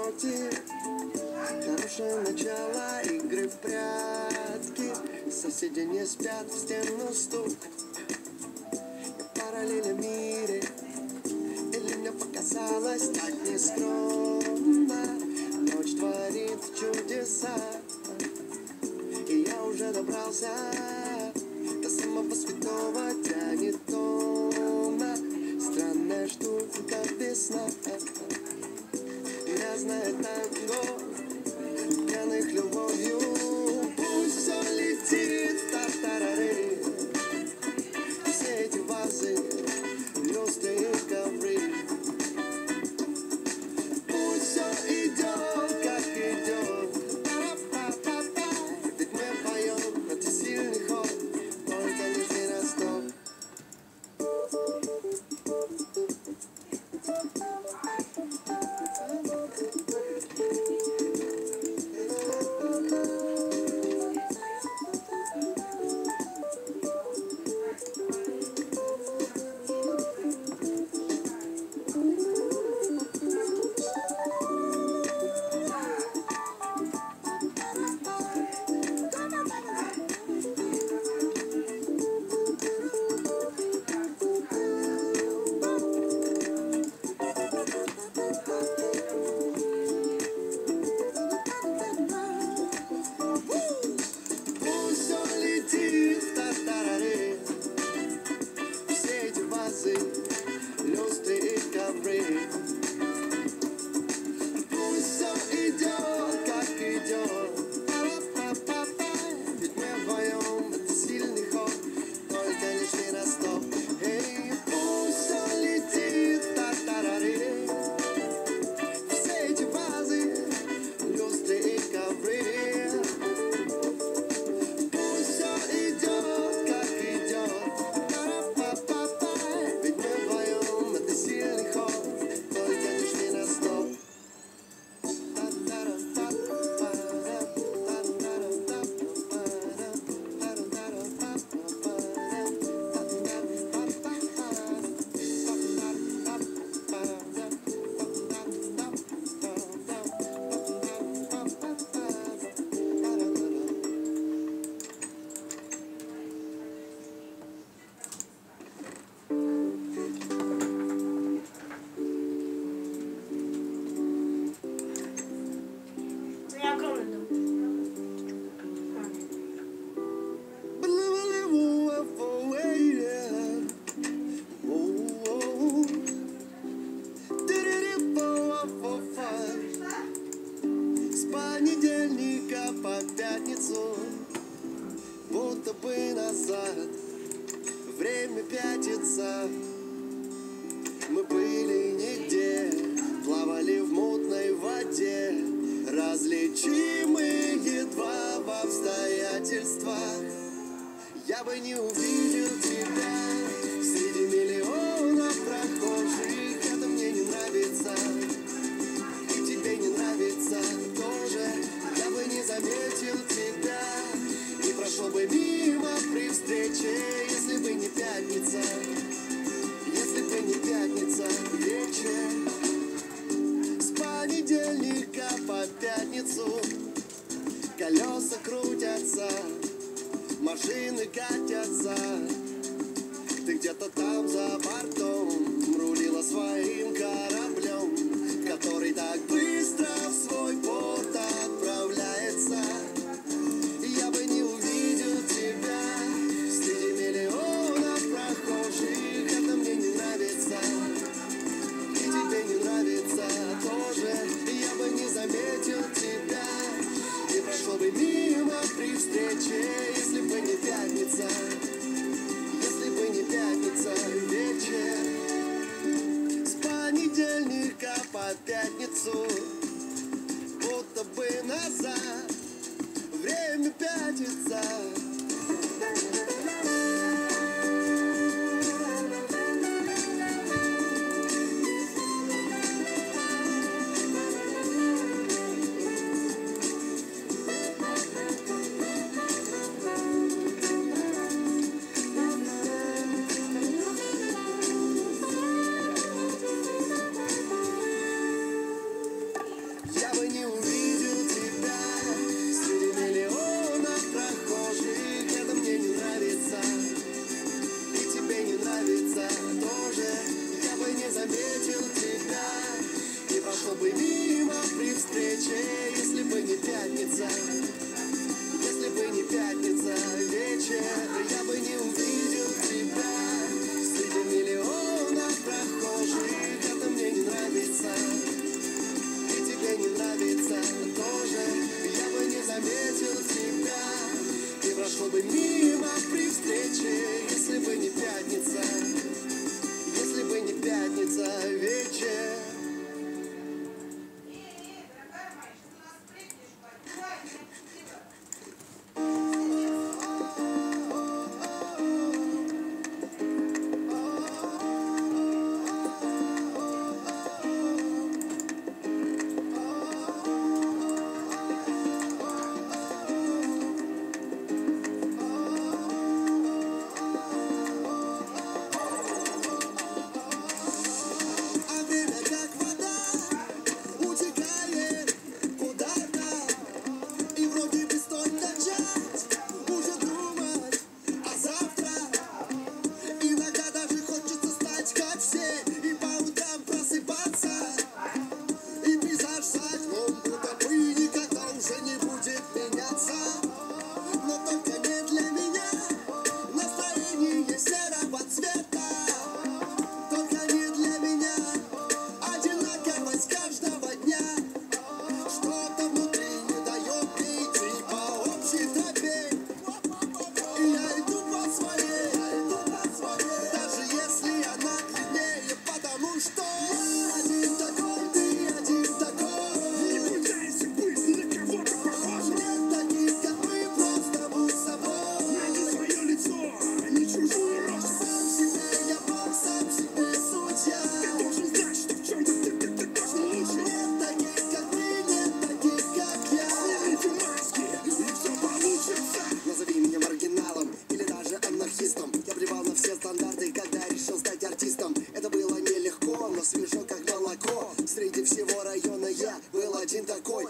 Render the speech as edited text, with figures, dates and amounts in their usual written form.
ноте. Хорошее начало игры в прятки. Соседи не спят, в стену стук. Я в параллельном мире, или мне показалось так нескромно. Ночь творит чудеса, и я уже добрался до самого святого, тянет тона. Странная штука весна, грязное танго, пьяных любовью. Пусть все летит, тартарары, все эти вазы, люстры и ковры. Пусть все идет, как идет, ведь мы поем, это сильный ход, только лишь не Ростов. Люстры и ковры. Пусть все идет, как идет, ведь мы вдвоем, это сильный ход, только лишь не Ростов. Эй, пусть все летит, тартарары, все эти вазы, люстры и ковры. Пусть все идет, как идет, ведь мы вдвоем, это сильный ход, только лишь не Ростов. Я огромный дом. С понедельника по пятницу, будто бы назад, время пятится. Мы были нигде, плавали в мутной воде, различимы едва в обстоятельствах. Я бы не увидел тебя среди миллионов прохожих. Это мне не нравится, и тебе не нравится тоже. Я бы не заметил тебя, не прошел бы мимо при встрече, если бы не пятница, если бы не пятница вечер. С понедельника по пятницу колеса крутятся, машины катятся. Ты где-то там за бортом рулила своим кораблем, который так быстро в свой порт отправляется. Я бы не увидел тебя среди миллионов прохожих. Это мне не нравится, и тебе не нравится тоже. Я бы не заметил тебя, не прошел бы мимо при встрече, если бы не пятница, если бы не пятница вечер. С понедельника по пятницу, будто бы назад, время пятится. время как вода утекает куда-то. И вроде бы стоит начать уже думать о завтра. Иногда даже хочется стать как все и по утрам просыпаться. И пейзаж за окном будто бы никогда уже не будет меняться. Но только не для меня настроение серого цвета. Только не для меня одинаковость каждого дня. Что-то внутри не дает мне идти по общей тропе. И я иду по своей, даже если она длиннее, потому что я один такой, ты один такой. Не пытайся быть на кого-то похожим. Нет таких, как мы, просто будь собой. Найди свое лицо, а не чужую рожу. Сам себе я бог, сам себе судья. Ты должен знать, что в чем-то ты точно лучше. Нет таких, как мы, нет таких, как я. Снимите маски, и все получится. Назови меня маргиналом или даже анархистом. Я плевал на все стандарты, когда решил стать артистом. Это было нелегко, но свежо как молоко. Среди всего района я был один такой.